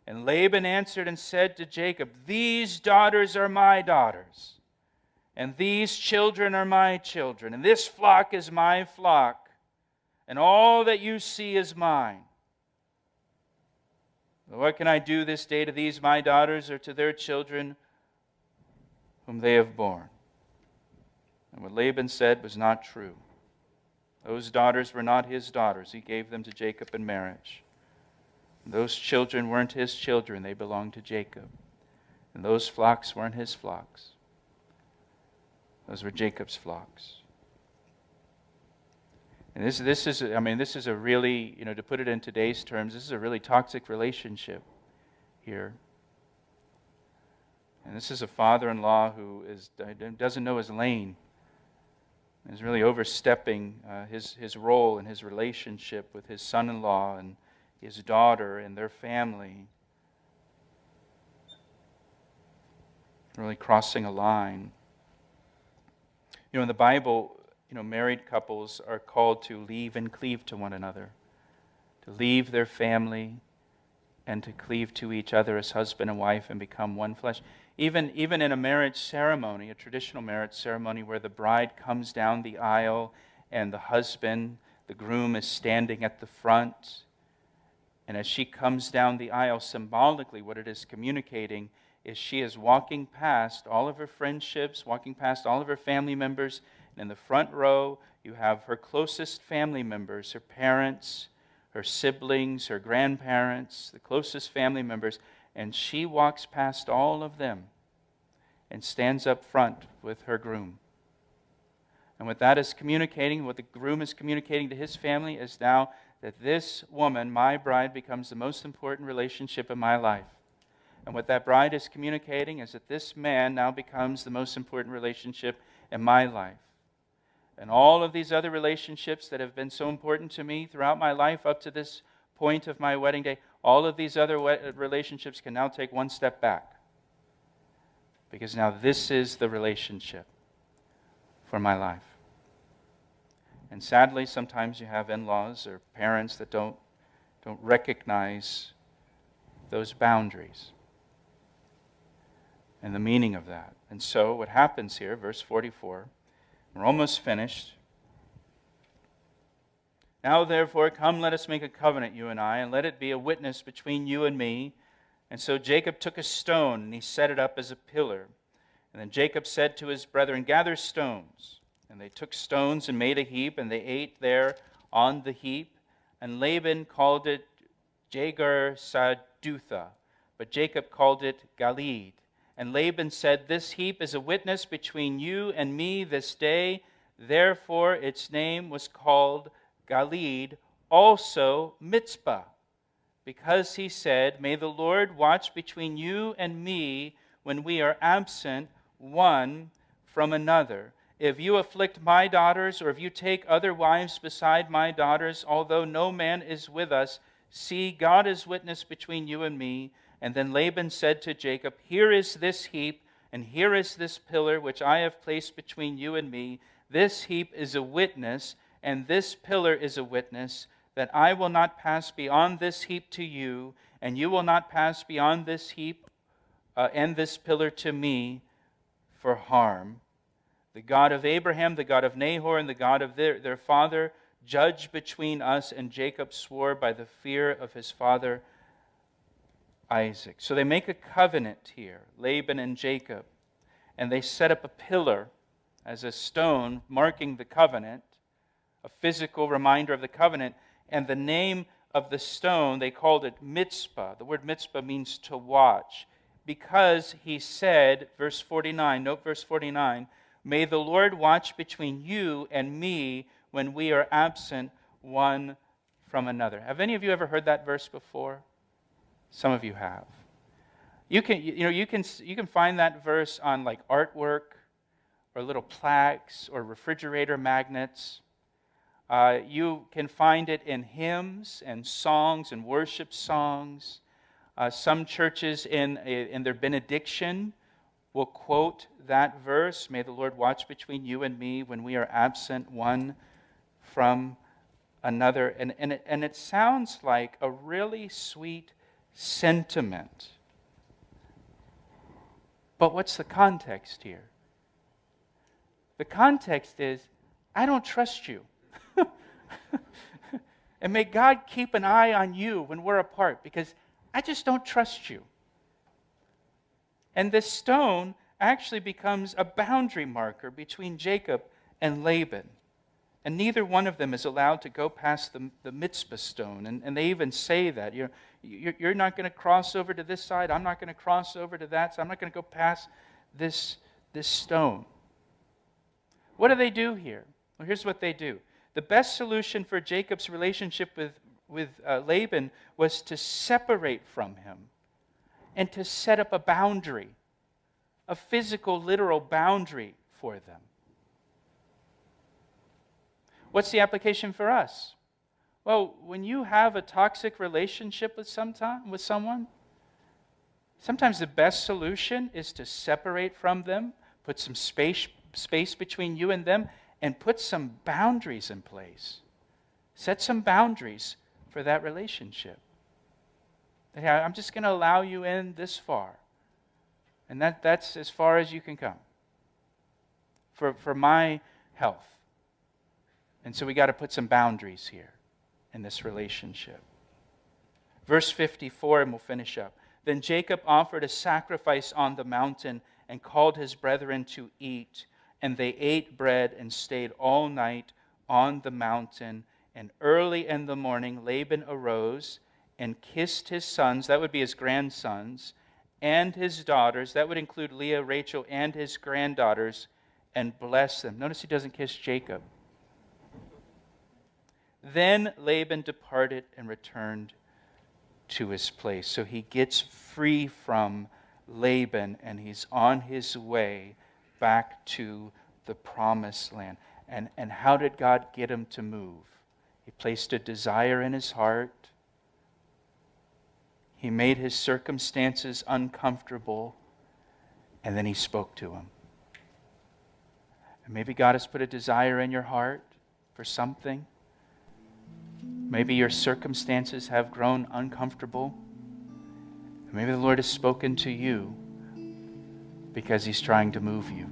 And Laban answered and said to Jacob, these daughters are my daughters, and these children are my children, and this flock is my flock, and all that you see is mine. But what can I do this day to these my daughters or to their children whom they have borne? And what Laban said was not true. Those daughters were not his daughters. He gave them to Jacob in marriage. Those children weren't his children. They belonged to Jacob. And those flocks weren't his flocks. Those were Jacob's flocks. And this is a really, to put it in today's terms, this is a really toxic relationship here. And this is a father-in-law who doesn't know his lane. Is really overstepping his role in his relationship with his son-in-law and his daughter and their family. Really crossing a line. In the Bible, married couples are called to leave and cleave to one another. To leave their family and to cleave to each other as husband and wife and become one flesh. Even in a marriage ceremony, a traditional marriage ceremony where the bride comes down the aisle and the husband, the groom, is standing at the front. And as she comes down the aisle, symbolically what it is communicating is she is walking past all of her friendships, walking past all of her family members. And in the front row, you have her closest family members, her parents, her siblings, her grandparents, the closest family members. And she walks past all of them and stands up front with her groom. And what that is communicating, what the groom is communicating to his family is now that this woman, my bride, becomes the most important relationship in my life. And what that bride is communicating is that this man now becomes the most important relationship in my life. And all of these other relationships that have been so important to me throughout my life up to this point of my wedding day, all of these other relationships can now take one step back. Because now this is the relationship for my life. And sadly, sometimes you have in-laws or parents that don't recognize those boundaries and the meaning of that. And so what happens here, verse 44, we're almost finished. Now therefore, come, let us make a covenant, you and I, and let it be a witness between you and me. And so Jacob took a stone, and he set it up as a pillar. And then Jacob said to his brethren, gather stones. And they took stones and made a heap, and they ate there on the heap. And Laban called it Jegarsahadutha, but Jacob called it Galeed. And Laban said, this heap is a witness between you and me this day. Therefore its name was called Galeed, also Mizpah, because he said, may the Lord watch between you and me when we are absent one from another. If you afflict my daughters, or if you take other wives beside my daughters, although no man is with us, see, God is witness between you and me. And then Laban said to Jacob, here is this heap, and here is this pillar which I have placed between you and me. This heap is a witness, and this pillar is a witness, that I will not pass beyond this heap to you, and you will not pass beyond this heap and this pillar to me for harm. The God of Abraham, the God of Nahor, and the God of their father judged between us. And Jacob swore by the fear of his father Isaac. So they make a covenant here, Laban and Jacob, and they set up a pillar as a stone marking the covenant, a physical reminder of the covenant. And the name of the stone, they called it Mizpah. The word Mizpah means to watch, because he said, verse 49, note verse 49, may the Lord watch between you and me when we are absent one from another. Have any of you ever heard that verse before? Some of you have. You can find that verse on like artwork or little plaques or refrigerator magnets. You can find it in hymns and songs and worship songs. Some churches in their benediction will quote that verse, may the Lord watch between you and me when we are absent one from another. And it sounds like a really sweet sentiment. But what's the context here? The context is, I don't trust you. And may God keep an eye on you when we're apart, because I just don't trust you. And this stone actually becomes a boundary marker between Jacob and Laban. And neither one of them is allowed to go past the Mizpah stone. And they even say that. You're not going to cross over to this side. I'm not going to cross over to that side. I'm not going to go past this stone. What do they do here? Well, here's what they do. The best solution for Jacob's relationship with Laban was to separate from him and to set up a boundary, a physical, literal boundary for them. What's the application for us? Well, when you have a toxic relationship with someone, sometimes the best solution is to separate from them, put some space between you and them, and put some boundaries in place. Set some boundaries for that relationship. I'm just going to allow you in this far. And that's as far as you can come for my health. And so we got to put some boundaries here in this relationship. Verse 54, and we'll finish up. Then Jacob offered a sacrifice on the mountain and called his brethren to eat. And they ate bread and stayed all night on the mountain. And early in the morning, Laban arose and kissed his sons, that would be his grandsons, and his daughters, that would include Leah, Rachel, and his granddaughters, and blessed them. Notice he doesn't kiss Jacob. Then Laban departed and returned to his place. So he gets free from Laban, and he's on his way back to the promised land. And how did God get him to move? He placed a desire in his heart. He made his circumstances uncomfortable, and then he spoke to him. And maybe God has put a desire in your heart for something. Maybe your circumstances have grown uncomfortable. Maybe the Lord has spoken to you because he's trying to move you.